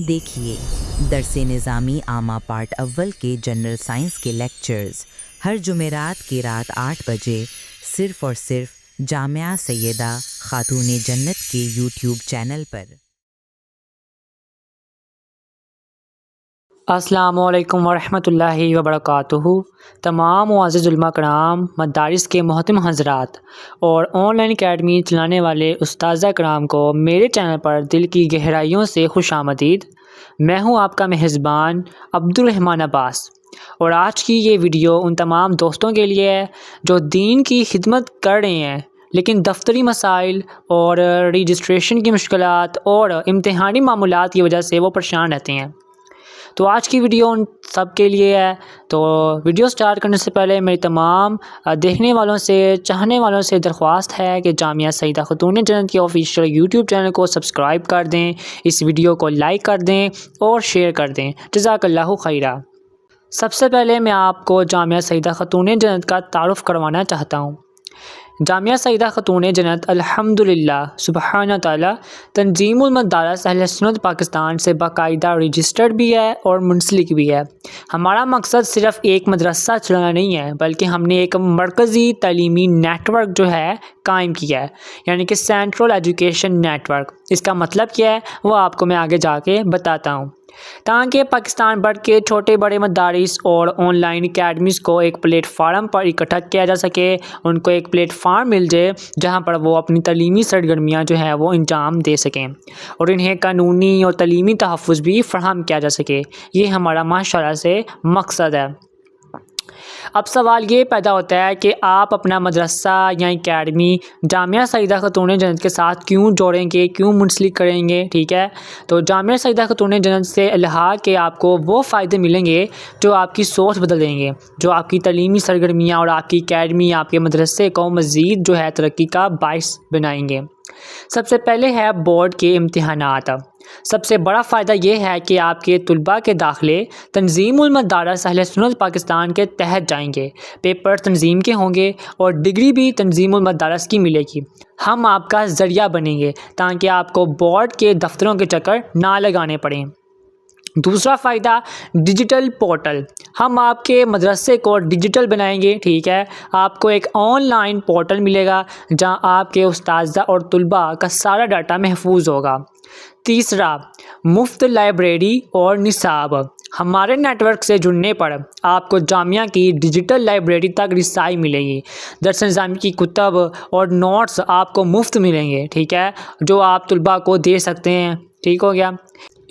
देखिए, दरसे निज़ामी आमा पार्ट अव्वल के जनरल साइंस के लेक्चर्स हर जुमेरात की रात 8 बजे सिर्फ़ और सिर्फ जामिया सैयदा खातून जन्नत के यूट्यूब चैनल पर। अस्सलामुअलैकुम वरहमतुल्लाहि वबरकातुहू। तमाम मुअज़्ज़िज़ उलमा कराम, मदारिस के मोहतरम हज़रात और ऑनलाइन अकेडमी चलाने वाले उस्ताज़ा कराम को मेरे चैनल पर दिल की गहराइयों से खुशामदीद। मैं हूं आपका मेज़बान अब्दुर्रहमान अब्बास और आज की ये वीडियो उन तमाम दोस्तों के लिए है जो दीन की खिदमत कर रहे हैं लेकिन दफ्तरी मसाइल और रजिस्ट्रेशन की मुश्किलात और इम्तिहानी मामूलात की वजह से वो परेशान रहते हैं। तो आज की वीडियो उन सब के लिए है। तो वीडियो स्टार्ट करने से पहले मेरी तमाम देखने वालों से, चाहने वालों से दरख्वास्त है कि जामिया सईदा खातून जन्नत के ऑफिशियल यूट्यूब चैनल को सब्सक्राइब कर दें, इस वीडियो को लाइक कर दें और शेयर कर दें। जज़ाकल्लाहु खैरा। सबसे पहले मैं आपको जामिया सईदा खातून जन्नत का तारुफ़ करवाना चाहता हूँ। जामिया सईदा खातून जन्नत अल्हम्दुलिल्लाह सुबहान ताला तंजीमुल मदारिस अहले सुन्नत पाकिस्तान से बाकायदा रजिस्टर्ड भी है और मुंसलिक भी है। हमारा मकसद सिर्फ़ एक मदरसा चलाना नहीं है बल्कि हमने एक मरकज़ी तालीमी नेटवर्क जो है कायम किया है, यानी कि सेंट्रल एजुकेशन नेटवर्क। इसका मतलब क्या है वो आपको मैं आगे जाके बताता हूँ, ताकि पाकिस्तान भर के छोटे बड़े मदारिस और ऑनलाइन अकेडमीज़ को एक प्लेटफार्म पर इकट्ठा किया जा सके, उनको एक प्लेटफार्म मिल जाए जहां पर वो अपनी तलीमी सरगर्मियां जो है वो अंजाम दे सकें और इन्हें कानूनी और तलीमी तहफ़्फ़ुज़ भी फ़राहम किया जा सके। ये हमारा माशाअल्लाह से मकसद है। अब सवाल ये पैदा होता है कि आप अपना मदरसा या एकेडमी जामिया सईदा खातून जन्नत के साथ क्यों जोड़ेंगे, क्यों मुंसलिक करेंगे। ठीक है, तो जामिया सईदा खातून जन्नत से इल्हाक़ के आपको वो फ़ायदे मिलेंगे जो आपकी सोच बदल देंगे, जो आपकी तलीमी सरगर्मियाँ और आपकी एकेडमी, आपके मदरसे को मज़ीद जो है तरक्की का बाइस बनाएंगे। सबसे पहले है बोर्ड के इम्तिहानात। सबसे बड़ा फ़ायदा ये है कि आपके तुलबा के दाखिले तंजीमुल मदारिस अहले सुन्नत पाकिस्तान के तहत जाएंगे, पेपर तंजीम के होंगे और डिग्री भी तंजीमुल मदारिस की मिलेगी। हम आपका ज़रिया बनेंगे ताकि आपको बोर्ड के दफ्तरों के चक्कर ना लगाने पड़ें। दूसरा फ़ायदा डिजिटल पोर्टल। हम आपके मदरसे को डिजिटल बनाएंगे। ठीक है, आपको एक ऑनलाइन पोर्टल मिलेगा जहां आपके उस्ताज़ा और तुलबा का सारा डाटा महफूज होगा। तीसरा, मुफ्त लाइब्रेरी और निसाब। हमारे नेटवर्क से जुड़ने पर आपको जामिया की डिजिटल लाइब्रेरी तक रिसाई मिलेगी। दरस निज़ामी की कुतब और नोट्स आपको मुफ्त मिलेंगे। ठीक है, जो आप तुलबा को दे सकते हैं। ठीक हो गया।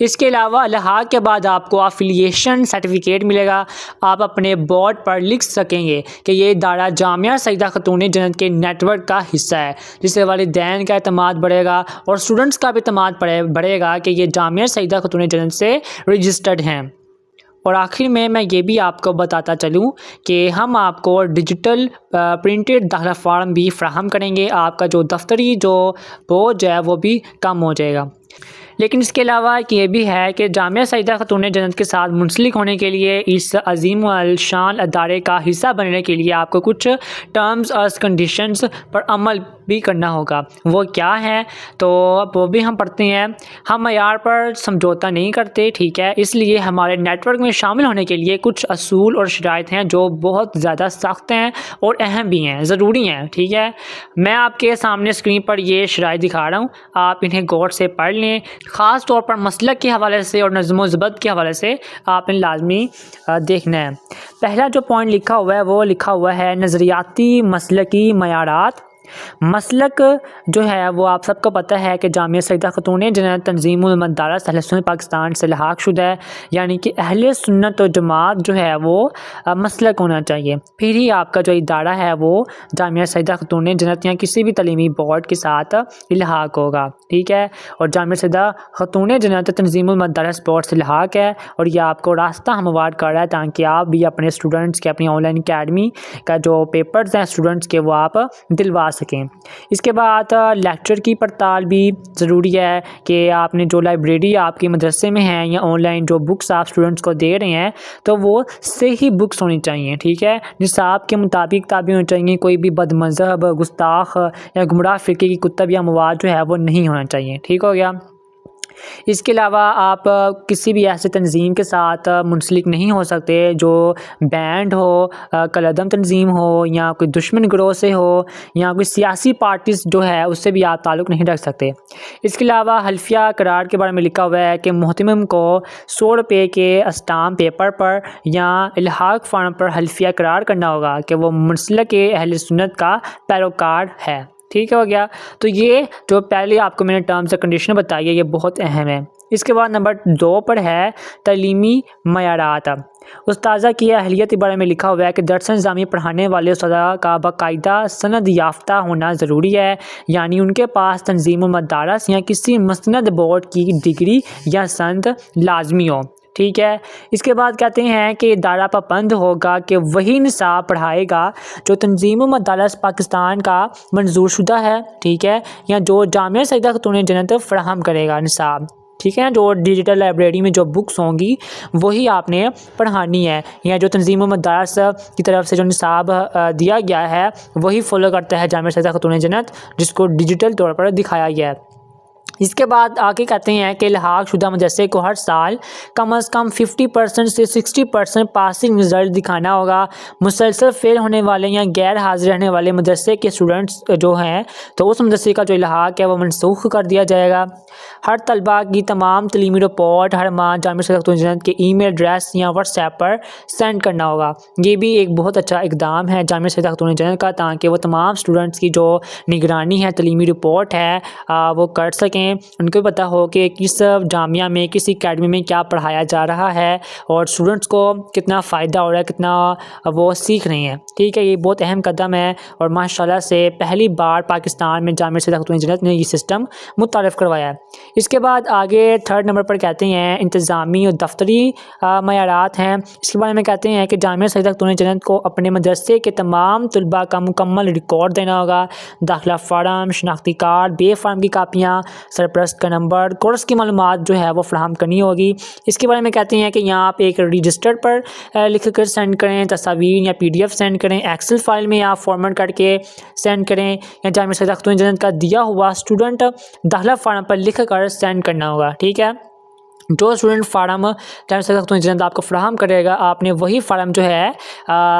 इसके अलावा इल्हाक़ के बाद आपको अफिलिएशन सर्टिफिकेट मिलेगा। आप अपने बोर्ड पर लिख सकेंगे कि ये इदारा जामिया सईदा खातून जन्नत के नेटवर्क का हिस्सा है, जिससे वालिदैन का एतमाद बढ़ेगा और स्टूडेंट्स का भी एतमाद बढ़ेगा कि ये जामिया सईदा खातून जन्नत से रजिस्टर्ड हैं। और आखिर में मैं ये भी आपको बताता चलूँ कि हम आपको डिजिटल प्रिंटेड दाखिला फार्म भी फ़राहम करेंगे। आपका जो दफ्तरी जो बोझ है वो भी कम हो जाएगा। लेकिन इसके अलावा ये भी है कि जामिया सईदा खातून जन्नत के साथ मुंसलिक होने के लिए, इस अज़ीम अल शान अदारे का हिस्सा बनने के लिए आपको कुछ टर्म्स और कंडीशंस पर अमल भी करना होगा। वो क्या है तो वो भी हम पढ़ते हैं। हम मयार पर समझौता नहीं करते। ठीक है, इसलिए हमारे नेटवर्क में शामिल होने के लिए कुछ असूल और शराइत हैं जो बहुत ज़्यादा सख्त हैं और अहम भी हैं, ज़रूरी हैं। ठीक है, मैं आपके सामने स्क्रीन पर ये शराइत दिखा रहा हूँ, आप इन्हें गौर से पढ़ लें। ख़ास तौर पर मसलक के हवाले से और नज़्म व ज़ब्त के हवाले से आपने लाजमी देखना है। पहला जो पॉइंट लिखा हुआ है वो लिखा हुआ है नज़रियाती मसलकी मयारात। मसलक जो है वो आप सबको पता है कि जामिया सईदा खातून जन्नत तंजीमुल मदारिस अहले सुन्नत पाकिस्तान से लहाक शुदा है, यानी कि अहले सुन्नत और जमात जो है वो मसलक होना चाहिए। फिर ही आपका जो इदारा है वो जामिया सईदा खातून जन्नत या किसी भी तलीमी बोर्ड के साथ लहाक होगा। ठीक है, और जामिया सईदा खातून जन्नत तंजीमुल मदारिस बोर्ड से लहाक है और यह आपको रास्ता हमवार कर रहा है ताकि आप भी अपने स्टूडेंट्स के, अपनी ऑनलाइन अकेडमी का जो पेपर्स हैं स्टूडेंट्स के, वो आप दिलवा सकें। इसके बाद लेक्चर की पड़ताल भी ज़रूरी है कि आपने जो लाइब्रेरी आपके मदरसे में है या ऑनलाइन जो बुक्स आप स्टूडेंट्स को दे रहे हैं तो वो सही बुक्स होनी चाहिए। ठीक है, निसाब के मुताबिक किताबें होनी चाहिए। कोई भी बदमज़हब, गुस्ताख या गुमराह फ़िरके की कुतब या मवाद जो है वो नहीं होना चाहिए। ठीक हो गया। इसके अलावा आप किसी भी ऐसे तंजीम के साथ मुंसलिक नहीं हो सकते जो बैंड हो, कलअदम तंजीम हो, या कोई दुश्मन गिरोह से हो, या कोई सियासी पार्टीज जो है उससे भी आप ताल्लुक़ नहीं रख सकते। इसके अलावा हल्फिया करार के बारे में लिखा हुआ है कि मुहतमिम को 100 रुपये के स्टाम्प पेपर पर या इल्हाक फार्म पर हल्फिया करार करना होगा कि वो मुंसलिक अहले सुन्नत का पैरोकार है। ठीक हो गया। तो ये जो पहले आपको मैंने टर्म्स एंड कंडीशन बताई है ये बहुत अहम है। इसके बाद नंबर 2 पर है तलीमी मयारात। उस्ताज़ा की अहलियत के बारे में लिखा हुआ है कि दर्स निज़ामी पढ़ाने वाले उस्ताज़ा का बाकायदा सनद याफ्ता होना ज़रूरी है, यानी उनके पास तंजीम मदारस या किसी मसनद बोर्ड की डिग्री या सनद लाजमी हो। ठीक है। इसके बाद कहते हैं कि इदारा पाबंद होगा कि वही निसाब पढ़ाएगा जो तंजीम मदारस पाकिस्तान का मंजूर शुदा है। ठीक है। या जो जामिया सईदा खातून जन्नत फराहम करेगा निसाब। ठीक है। जो डिजिटल लाइब्रेरी में जो बुक्स होंगी वही आपने पढ़ानी है, या जो तंजीम मदारस की तरफ से जो निसाब दिया गया है वही फॉलो करता है जामिया सईदा खातून जन्नत, जिसको डिजिटल तौर पर दिखाया गया है। इसके बाद आगे कहते हैं कि इल्हाक शुदा मदरसे को हर साल कम अज़ कम 50% से 60% पासिंग रिज़ल्ट दिखाना होगा। मुसलसल फेल होने वाले या गैर हाजिर रहने वाले मदरसे के स्टूडेंट्स जो हैं तो उस मदरसे का जो इल्हाक है वो मनसूख कर दिया जाएगा। हर तलबा की तमाम तलीमी रिपोर्ट हर माह जामिया सईदा खातून जन्नत के ईमेल एड्रेस या व्हाट्सएप पर सेंड करना होगा। ये भी एक बहुत अच्छा इकदाम है जामिया सईदा खातून जन्नत का, ताकि वो तमाम स्टूडेंट्स की जो निगरानी है, तलीमी रिपोर्ट है वो कर सकें। उनको पता हो कि किस जामिया में, किस एकेडमी में क्या पढ़ाया जा रहा है और स्टूडेंट्स को कितना फ़ायदा हो रहा है, कितना वो सीख रहे हैं। ठीक है। ये बहुत अहम कदम है और माशाल्लाह से पहली बार पाकिस्तान में जामिया सईदा खातून जन्नत ने ये सिस्टम मुतारिफ़ करवाया है। इसके बाद आगे 3rd नंबर पर कहते हैं इंतज़ामी और दफ्तरी मयारात हैं। इसके बारे में कहते हैं कि जामिया सईदा खातून जन्नत को अपने मदरसे के तमाम तलबा का मुकम्मल रिकॉर्ड देना होगा। दाखिला फार्म, शनाख्ती कार्ड, बे फार्म की कापियाँ, सरप्रस्त का नंबर, कोर्स की मालूमात जो है वो फराहम करनी होगी। इसके बारे में कहते हैं कि यहाँ आप एक रजिस्टर पर लिख कर सेंड करें, तस्वीर या PDF सेंड करें, एक्सेल फाइल में आप फॉर्मेट करके सेंड करें, या जामिया सईदा खातून जन्नत का दिया हुआ स्टूडेंट दाखिला फार्म पर लिख कर सेंड करना होगा। ठीक है। जो स्टूडेंट फार्म जामिया सईदा खातून जन्नत आपको फराहम करेगा, आपने वही फार्म जो है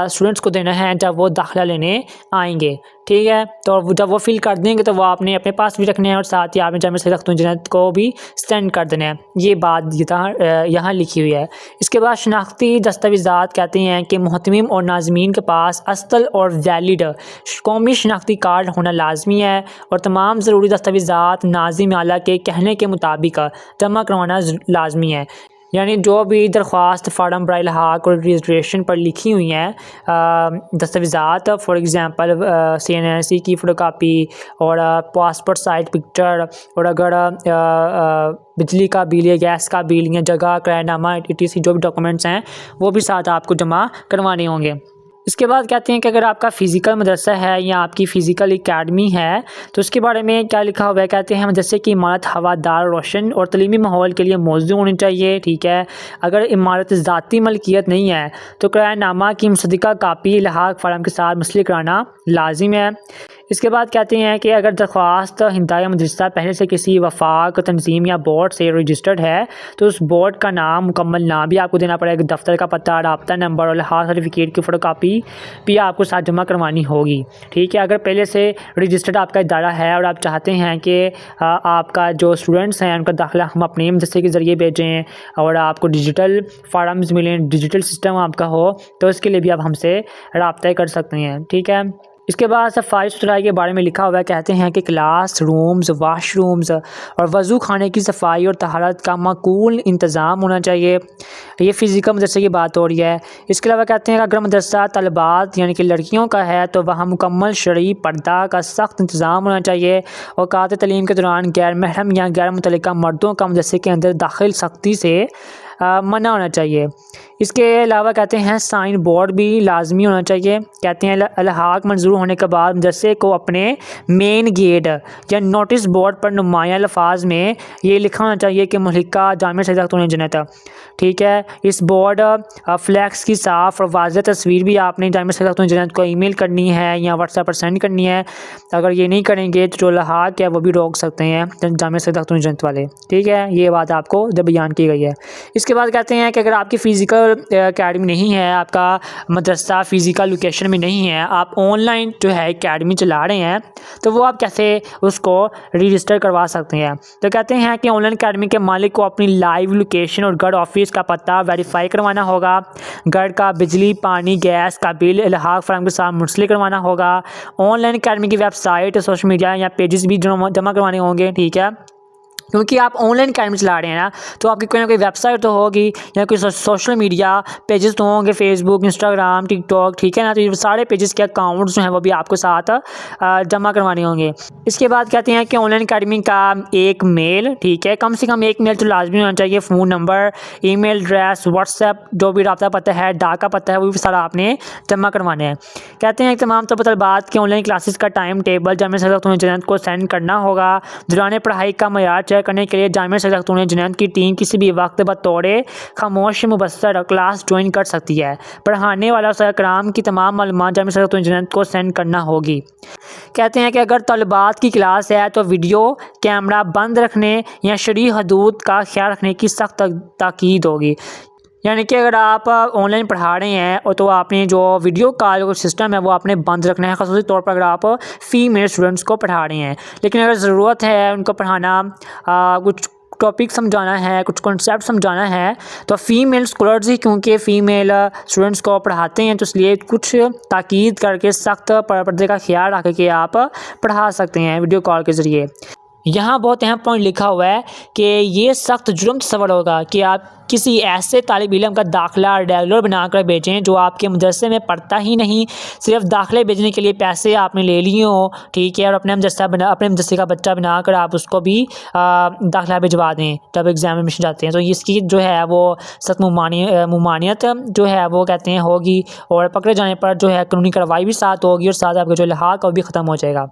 स्टूडेंट्स को देना है जब वो दाखिला लेने आएंगे। ठीक है। तो जब वो फिल कर देंगे तो वो आपने अपने पास भी रखने हैं और साथ ही आपने जामिया सईदा खातून जन्नत को भी सेंड कर देना है। ये बात यहाँ लिखी हुई है। इसके बाद शनाख्ती दस्तावेज़ात कहते हैं कि मुहतमिम और नाज़मीन के पास असल और वैलिड कौमी शनाख्ती कार्ड होना लाजमी है और तमाम ज़रूरी दस्तावेज़ात नाज़िम आला के कहने के मुताबिक जमा करवाना लाजमी है। यानी जो भी दरख्वास्त फार्म बराए इल्हाक और रजिस्ट्रेशन पर लिखी हुई हैं दस्तावेज़ात, फॉर एग्ज़ाम्पल CNSE की फ़ोटोकॉपी और पासपोर्ट साइज पिक्चर, और अगर बिजली का बिल या गैस का बिल या जगह किरायानामा ETC जो भी डॉक्यूमेंट्स हैं वो भी साथ आपको जमा करवाने होंगे। इसके बाद कहते हैं कि अगर आपका फ़िज़िकल मदरसा है या आपकी फ़िज़िकल एकेडमी है तो उसके बारे में क्या लिखा हुआ है। कहते हैं मदरसे की इमारत हवादार, रोशन और तलीमी माहौल के लिए मौजूद होनी चाहिए। ठीक है। अगर इमारत ज़ाती मलकियत नहीं है तो किरायानामा की मुसद्दिक़ा कापी इल्हाक फार्म के साथ मुंसलिक कराना लाजिम है। इसके बाद कहते हैं कि अगर दरख्वास्त हिंदाया मदरसा पहले से किसी वफाक, तंजीम या बोर्ड से रजिस्टर्ड है तो उस बोर्ड का नाम, मुकम्मल नाम भी आपको देना पड़ेगा, दफ्तर का पता, राब्ता नंबर और इल्हाक सर्टिफिकेट की फ़ोटोकॉपी भी आपको साथ जमा करवानी होगी। ठीक है। अगर पहले से रजिस्टर्ड आपका इदारा है और आप चाहते हैं कि आपका जो स्टूडेंट्स हैं उनका दाखिला हम अपने मदरसे के ज़रिए भेजें और आपको डिजिटल फार्म्स मिलें, डिजिटल सिस्टम आपका हो, तो इसके लिए भी आप हमसे रब्ता कर सकते हैं। ठीक है। इसके बाद सफाई सुथराई के बारे में लिखा हुआ है। कहते हैं कि क्लास रूम्स, वाशरूम्स और वज़ू खाने की सफाई और तहारत का माकूल इंतज़ाम होना चाहिए। ये फ़िज़िकल मदरसे की बात हो रही है। इसके अलावा कहते हैं कि अगर मदरसा तलबात यानी कि लड़कियों का है तो वहाँ मुकम्मल शरई पर्दा का सख्त इंतज़ाम होना चाहिए। औकात तलीम के दौरान गैर महरम या गैर मुतल्लिका मर्दों का मदरसे के अंदर दाखिल सख्ती से मना होना चाहिए। इसके अलावा कहते हैं साइन बोर्ड भी लाजमी होना चाहिए। कहते हैं अलहाक मंजूर होने के बाद मदरसे को अपने मेन गेट या नोटिस बोर्ड पर नुमाया अल्फाज में ये लिखा होना चाहिए कि मुल्लिका जामिया सैयदा खातून जन्नत। ठीक है, इस बोर्ड फ्लैक्स की साफ़ और वाज़ेह तस्वीर भी आपने जामिया सैयदा खातून जन्नत को ईमेल करनी है या व्हाट्सएप पर सेंड करनी है। अगर ये नहीं करेंगे तो जो अलहाक है वो भी रोक सकते हैं जामिया सैयदा खातून जन्नत वाले। ठीक है, ये बात आपको जब बयान की गई है। इसके बाद कहते हैं कि अगर आपकी फ़िज़िकल एकेडमी नहीं है, आपका मदरसा फ़िज़िकल लोकेशन में नहीं है, आप ऑनलाइन जो है एकेडमी चला रहे हैं, तो वो आप कैसे उसको रजिस्टर करवा सकते हैं। तो कहते हैं कि ऑनलाइन एकेडमी के मालिक को अपनी लाइव लोकेशन और घर ऑफिस का पता वेरीफाई करवाना होगा। घर का बिजली पानी गैस का बिल अलहाक फर्म के साथ मुंसलिक करवाना होगा। ऑनलाइन एकेडमी की वेबसाइट सोशल मीडिया या पेजेस भी जमा करवाने होंगे। ठीक है, क्योंकि आप ऑनलाइन एकेडमी चला रहे हैं ना, तो आपकी कोई ना कोई वेबसाइट तो होगी या कोई सोशल मीडिया पेजेस तो होंगे, फेसबुक इंस्टाग्राम टिकटॉक। ठीक है ना, तो ये सारे पेजेस के अकाउंट्स जो हैं वो भी आपको साथ जमा करवाने होंगे। इसके बाद कहते हैं कि ऑनलाइन एकेडमी का एक मेल, ठीक है, कम से कम एक मेल तो लाजमी होना चाहिए। Phone number, email address, WhatsApp जो भी रब्ता पता है, डाक का पता है, वो भी सारा आपने जमा करवाना है। कहते हैं कि तमाम तलबात के ऑनलाइन क्लासेस का टाइम टेबल जामिया सैयदा खातून जन्नत को सेंड करना होगा। दौरान पढ़ाई का मयार चेक करने के लिए जामिया सैयदा खातून जन्नत की टीम किसी भी वक्त बतौर खामोश मुबस्सर क्लास ज्वाइन कर सकती है। पढ़ाने वाला कराम की तमाम मालूमात जामिया सैयदा खातून जन्नत को सेंड करना होगी। कहते हैं कि अगर तलबात की क्लास है तो वीडियो कैमरा बंद रखने या शरई हदूद का ख्याल रखने की सख्त ताकीद होगी। यानी कि अगर आप ऑनलाइन पढ़ा रहे हैं और तो आपने जो वीडियो कॉल सिस्टम है वो आपने बंद रखना है, ख़ासतौर तौर पर अगर आप फ़ीमेल स्टूडेंट्स को पढ़ा रहे हैं। लेकिन अगर ज़रूरत है उनको पढ़ाना, कुछ टॉपिक समझाना है, कुछ कॉन्सेप्ट समझाना है, तो फ़ीमेल स्कॉलर्स ही क्योंकि फ़ीमेल स्टूडेंट्स को पढ़ाते हैं, तो इसलिए कुछ ताकीद करके सख्त पर्दे का ख्याल रख के आप पढ़ा सकते हैं वीडियो कॉल के ज़रिए। यहाँ बहुत अहम पॉइंट लिखा हुआ है कि ये सख्त जुर्म तस्वर होगा कि आप किसी ऐसे तालिब इल्म का दाखिला रेगुलर बनाकर भेजें जो आपके मदरसे में पढ़ता ही नहीं, सिर्फ दाखिले भेजने के लिए पैसे आपने ले लिए हो। ठीक है, और अपने मदरसे का बच्चा बनाकर आप उसको भी दाखिला भिजवा दें जब एग्जाम में जाते हैं। तो इसकी जो है वो सख्त मुमानियत जो है वो कहते हैं होगी, और पकड़े जाने पर जो है कानूनी कार्रवाई भी साथ होगी और साथ आपका जो अलहाक वो भी ख़त्म हो जाएगा।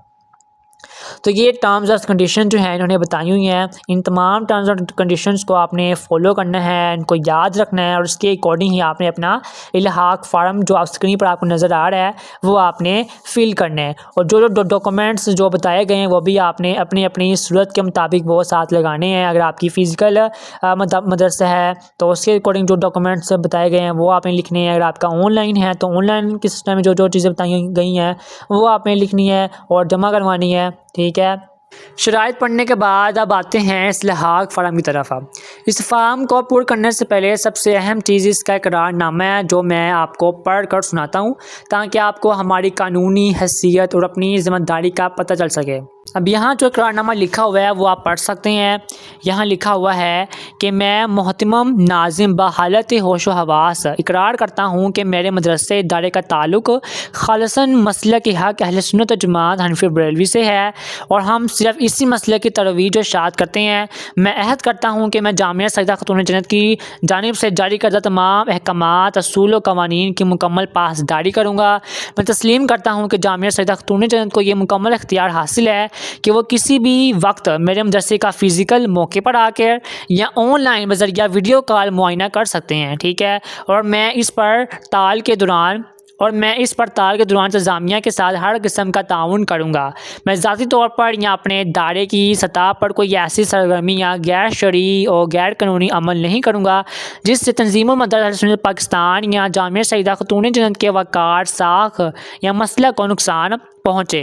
तो ये टर्म्स एंड कंडीशन जो है इन्होंने बताई हुई हैं। इन तमाम टर्म्स एंड कंडीशंस को आपने फॉलो करना है, इनको याद रखना है, और उसके अकॉर्डिंग ही आपने अपना इल्हाक फार्म जो आप स्क्रीन पर आपको नज़र आ रहा है वो आपने फिल करना है। और जो डॉक्यूमेंट्स जो बताए गए हैं वो भी आपने अपनी अपनी सूरत के मुताबिक वो साथ लगाने हैं। अगर आपकी फ़िज़िकल मदरसा है तो उसके अकॉर्डिंग जो डॉक्यूमेंट्स बताए गए हैं वो आपने लिखने हैं। अगर आपका ऑनलाइन है तो ऑनलाइन के सिस्टम में जो जो चीज़ें बताई गई हैं वो आपने लिखनी है और जमा करवानी है। ठीक है, शराइत पढ़ने के बाद अब आते हैं इस अलहाक फार्म की तरफ। इस फार्म को पूरा करने से पहले सबसे अहम चीज़ इसका इकरारनामा है जो मैं आपको पढ़ कर सुनाता हूँ ताकि आपको हमारी कानूनी हैसियत और अपनी ज़िम्मेदारी का पता चल सके। अब यहाँ जो इकरारनामा लिखा हुआ है वो आप पढ़ सकते हैं। यहाँ लिखा हुआ है कि मैं मोहतरम नाज़िम बहालत होशो हवास इकरार करता हूँ कि मेरे मदरसे इदारे का ताल्लुक़ खालिसन मसलक के हक़ अहले सुन्नत व जमात हनफी बरेलवी से है और हम सिर्फ इसी मसले की तरवीज और इशाअत करते हैं। मैं अहद करता हूँ कि मैं जामिया सैयदा खातून जन्नत की जानिब से जारी करदा तमाम अहकामात, असूल व कवानीन की मुकम्मल पासदारी करूँगा। मैं तस्लीम करता हूँ कि जामिया सैयदा खातून जन्नत को ये मुकम्मल इख्तियार हासिल है कि वो किसी भी वक्त मेरे मदरसे का फ़िज़िकल मौके पर आकर या ऑनलाइन बज़रिया वीडियो कॉल मुआयना कर सकते हैं। ठीक है, और मैं इस पड़ताल के दौरान इंतज़ामिया के साथ हर किस्म का ताउन करूँगा। मैं ज़ाती तौर पर या अपने दायरे की सतह पर कोई ऐसी सरगर्मी या गैर शरई और गैर कानूनी अमल नहीं करूँगा जिससे तंजीम मदरसा पाकिस्तान या जामिया सैयदा खातून जन्नत के वक़ार, साख या मसलक को नुकसान पहुँचे।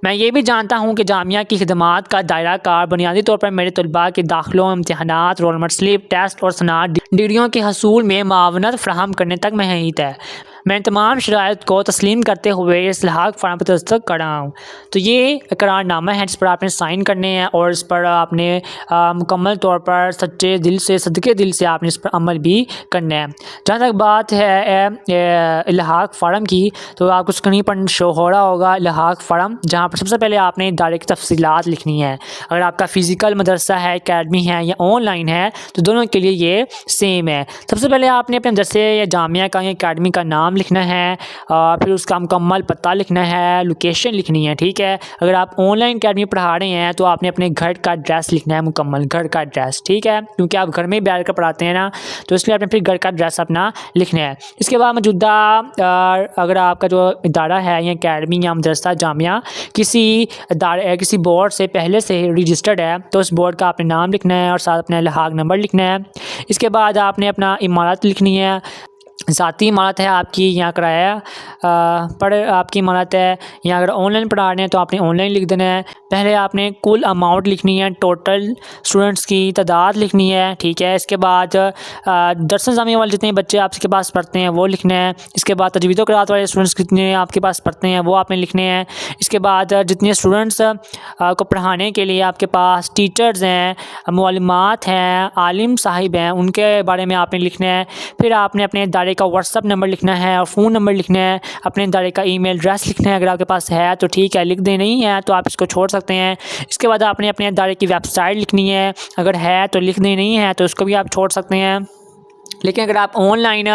मैं ये भी जानता हूँ कि जामिया की खिदमात का दायरा कार बुनियादी तौर पर मेरे तलबा के दाखिलों, इम्तिहानात, रोल नंबर स्लिप, टेस्ट और सनात डिग्रियों के हसूल में मावनत फ़राहम करने तक महीत है। मैं तमाम शराइत को तस्लीम करते हुए इस लहाक फार्म पर दस्तखत कर रहा हूँ। तो ये इकरारनामा है जिस पर आपने साइन करने हैं और इस पर आपने मुकम्मल तौर पर सच्चे दिल से, सदके दिल से आपने इस पर अमल भी करना है। जहाँ तक बात है लहाक फार्म की, तो आपको स्क्रीन पर शो हो रहा होगा लहाक फार्म, जहाँ पर सबसे पहले आपने इदारे की तफसीलात लिखनी है। अगर आपका फ़िज़िकल मदरसा है, अकेडमी है या ऑनलाइन है, तो दोनों के लिए ये सेम है। सबसे पहले आपने अपने मदरसे या जामिया का या अकेडमी का नाम लिखना है, फिर उसका मुकम्मल पता लिखना है, लोकेशन लिखनी है, ठीक है। अगर आप ऑनलाइन अकेडमी पढ़ा रहे हैं तो आपने अपने घर का एड्रेस लिखना है, मुकम्मल घर का एड्रेस, ठीक है, क्योंकि आप घर में ही बैठ कर पढ़ाते हैं ना, तो इसलिए आपने फिर घर का एड्रेस अपना लिखना है। इसके बाद मौजूदा अगर आपका जो इदारा है या अकेडमी या मदरसा जामिया किसी बोर्ड से पहले से रजिस्टर्ड है, तो उस बोर्ड का आपने नाम लिखना है और साथ अपना लहाक नंबर लिखना है। इसके बाद आपने अपना इमारत लिखनी है, ज़ाती इमारत है आपकी या किराया पर आपकी इमारत है, या अगर ऑनलाइन पढ़ा रहे हैं तो आपने ऑनलाइन लिख देना है। पहले आपने कुल अमाउंट लिखनी है, टोटल स्टूडेंट्स की तादाद लिखनी है, ठीक है। इसके बाद दरस निज़ामी वाले जितने बच्चे आपके पास पढ़ते हैं वो लिखना है। इसके बाद तजवीज़ व क़िराअत वाले स्टूडेंट्स कितने आपके पास पढ़ते हैं वो आपने लिखने हैं। इसके बाद जितने स्टूडेंट्स को पढ़ाने के लिए आपके पास टीचर्स हैं, मुअल्लिमात हैं, आलिम साहिब हैं, उनके बारे में आपने लिखना है। फिर आपने अपने इदारे का व्हाट्सअप नंबर लिखना है और फ़ोन नंबर लिखना है। अपने इदारे का ईमेल एड्रेस लिखना है, अगर आपके पास है तो ठीक है, लिख दे, नहीं है तो आप इसको छोड़ सकते हैं। इसके बाद आपने अपने इदारे की वेबसाइट लिखनी है, अगर है तो लिख दे, नहीं है तो उसको भी आप छोड़ सकते हैं। लेकिन अगर आप ऑनलाइन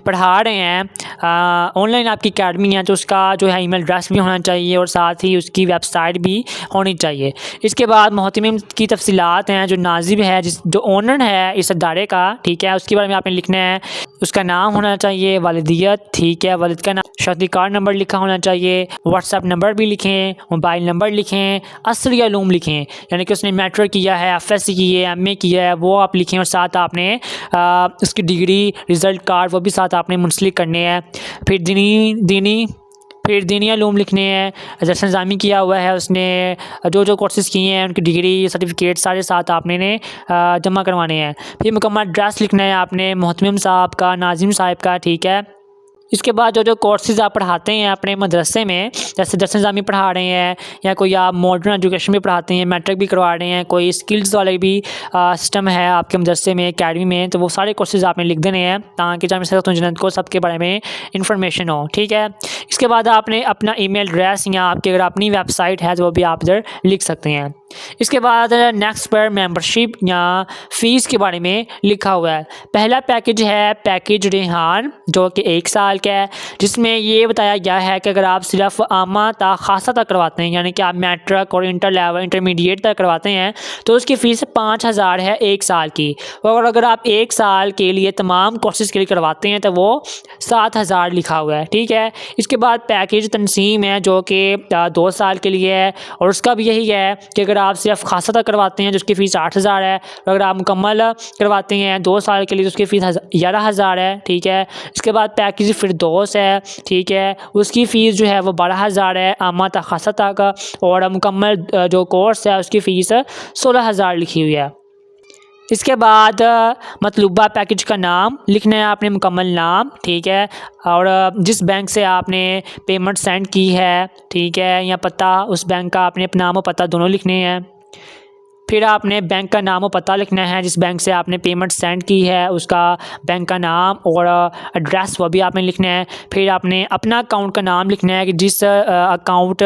पढ़ा रहे हैं, ऑनलाइन आपकी अकेडमी है, तो उसका जो है ईमेल एड्रेस भी होना चाहिए और साथ ही उसकी वेबसाइट भी होनी चाहिए। इसके बाद मोहतमिम की तफसीलात हैं, जो नाजिब है, जो ओनर है इस अदारे का, ठीक है, उसके बारे में आपने लिखना है। उसका नाम होना चाहिए, वालिदियत, ठीक है, वालिद का नाम, शादी कार्ड नंबर लिखा होना चाहिए, व्हाट्सअप नंबर भी लिखें, मोबाइल नंबर लिखें, असली अलूम लिखें, यानी कि उसने मैट्रिक किया है, FSC की है, MA किया है, वो आप लिखें और साथ आपने उसकी डिग्री, रिज़ल्ट कार्ड वो भी साथ आपने मुंसलिक करने हैं। फिर दीनी अलूम लिखने हैं, जैसे निज़ामी किया हुआ है उसने, जो कोर्सेज़ किए हैं उनकी डिग्री, सर्टिफिकेट सारे साथ आपने जमा करवाने हैं। फिर मुकम्मल एड्रेस लिखना है आपने मुहतमिम साहब का, नाजिम साहब का, ठीक है। इसके बाद जो कोर्सेज़ आप पढ़ाते हैं अपने मदरसे में, जैसे दरस निज़ामी पढ़ा रहे हैं या कोई आप मॉडर्न एजुकेशन भी पढ़ाते हैं, मैट्रिक भी करवा रहे हैं, कोई स्किल्स वाले भी सिस्टम है आपके मदरसे में, अकेडमी में, तो वो सारे कोर्सेज़ आपने लिख देने हैं ताकि जामिया सैयदा जन्नत को सबके बारे में इंफॉर्मेशन हो, ठीक है। इसके बाद आपने अपना ईमेल एड्रेस या आपकी अगर अपनी वेबसाइट है तो वो भी आप इधर लिख सकते हैं। इसके बाद नेक्स्ट पर मेंबरशिप या फ़ीस के बारे में लिखा हुआ है। पहला पैकेज है पैकेज रेहान, जो कि 1 साल का है, जिसमें ये बताया गया है कि अगर आप सिर्फ आमा ता खासा तक करवाते हैं, यानी कि आप मैट्रिक और इंटरमीडिएट तक करवाते हैं, तो उसकी फ़ीस 5000 है 1 साल की। और अगर आप 1 साल के लिए तमाम कोर्सेज़ के लिए करवाते हैं तो वो 7000 लिखा हुआ है, ठीक है। इसके बाद पैकेज तनसीम है जो कि 2 साल के लिए है, और उसका भी यही है कि अगर आप सिर्फ खासा तक करवाते हैं जिसकी फ़ीस 8000 है, और अगर आप मुकम्मल करवाते हैं 2 साल के लिए तो उसकी फ़ीस 11000 है, ठीक है। इसके बाद पैकेज फिरदौस है, ठीक है, उसकी फ़ीस जो है वो 12000 है आमा तक खासा तक, और मुकम्मल जो कोर्स है उसकी फ़ीस 16000 लिखी हुई है। इसके बाद मतलूबा पैकेज का नाम लिखना है आपने, मुकम्मल नाम, ठीक है, और जिस बैंक से आपने पेमेंट सेंड की है, ठीक है, या पता, उस बैंक का आपने नाम और पता दोनों लिखने हैं। फिर आपने बैंक का नाम और पता लिखना है, जिस बैंक से आपने पेमेंट सेंड की है उसका बैंक का नाम और एड्रेस वो भी आपने लिखना है। फिर आपने अपना अकाउंट का नाम लिखना है कि जिस अकाउंट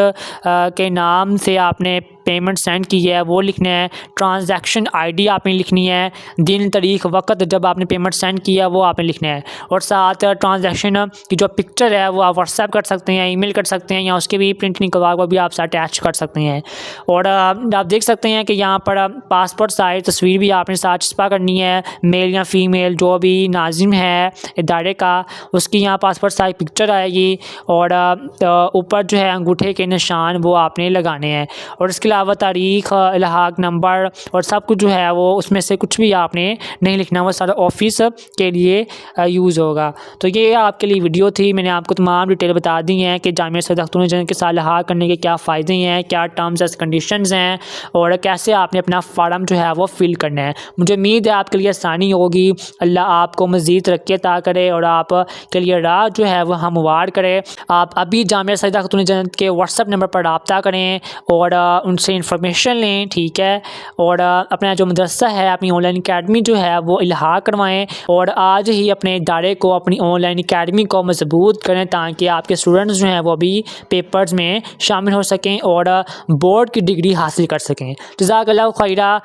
के नाम से आपने पेमेंट सेंड की है वो लिखना है। ट्रांजैक्शन आईडी आपने लिखनी है, दिन तारीख वक्त जब आपने पेमेंट सेंड किया वो आपने लिखना है, और साथ ट्रांजैक्शन की जो पिक्चर है वो आप व्हाट्सएप कर सकते हैं, ईमेल कर सकते हैं, या उसके भी प्रिंट निकलवा को भी आप अटैच कर सकते हैं। और आप देख सकते हैं कि यहाँ पर पासपोर्ट साइज तस्वीर भी आपने साथ छपा करनी है, मेल या फीमेल जो भी नाजिम है इदारे का उसकी यहाँ पासपोर्ट साइज पिक्चर आएगी, और ऊपर जो है अंगूठे के निशान वो आपने लगाने हैं। और इसके अलावा तारीख़, इल्हाक नंबर और सब कुछ जो है वो उसमें से कुछ भी आपने नहीं लिखना, वो सारा ऑफिस के लिए यूज़ होगा। तो ये आपके लिए वीडियो थी, मैंने आपको तमाम डिटेल बता दी हैं कि जामिया सैयदा खातून के साथ इल्हाक करने के क्या फ़ायदे हैं, क्या टर्म्स एंड कंडीशंस हैं और कैसे आपने अपना फार्म जो है वो फिल करना है। मुझे उम्मीद है आपके लिए आसानी होगी। अल्लाह आपको मज़ीद तरक्की अता करे और आप के लिए राह जो है वो हमवार करे। आप अभी जामिया सैयदा खातून के व्हाट्सएप नंबर पर रब्ता करें और उनसे इंफॉर्मेशन लें, ठीक है। और अपना जो मदरसा है, अपनी ऑनलाइन अकेडमी जो है वो इल्हाक करवाएं और आज ही अपने इदारे को, अपनी ऑनलाइन अकेडमी को मजबूत करें ताकि आपके स्टूडेंट्स जो हैं वो भी पेपर्स में शामिल हो सकें और बोर्ड की डिग्री हासिल कर सकें। जज़ाकल्लाहु खैरा।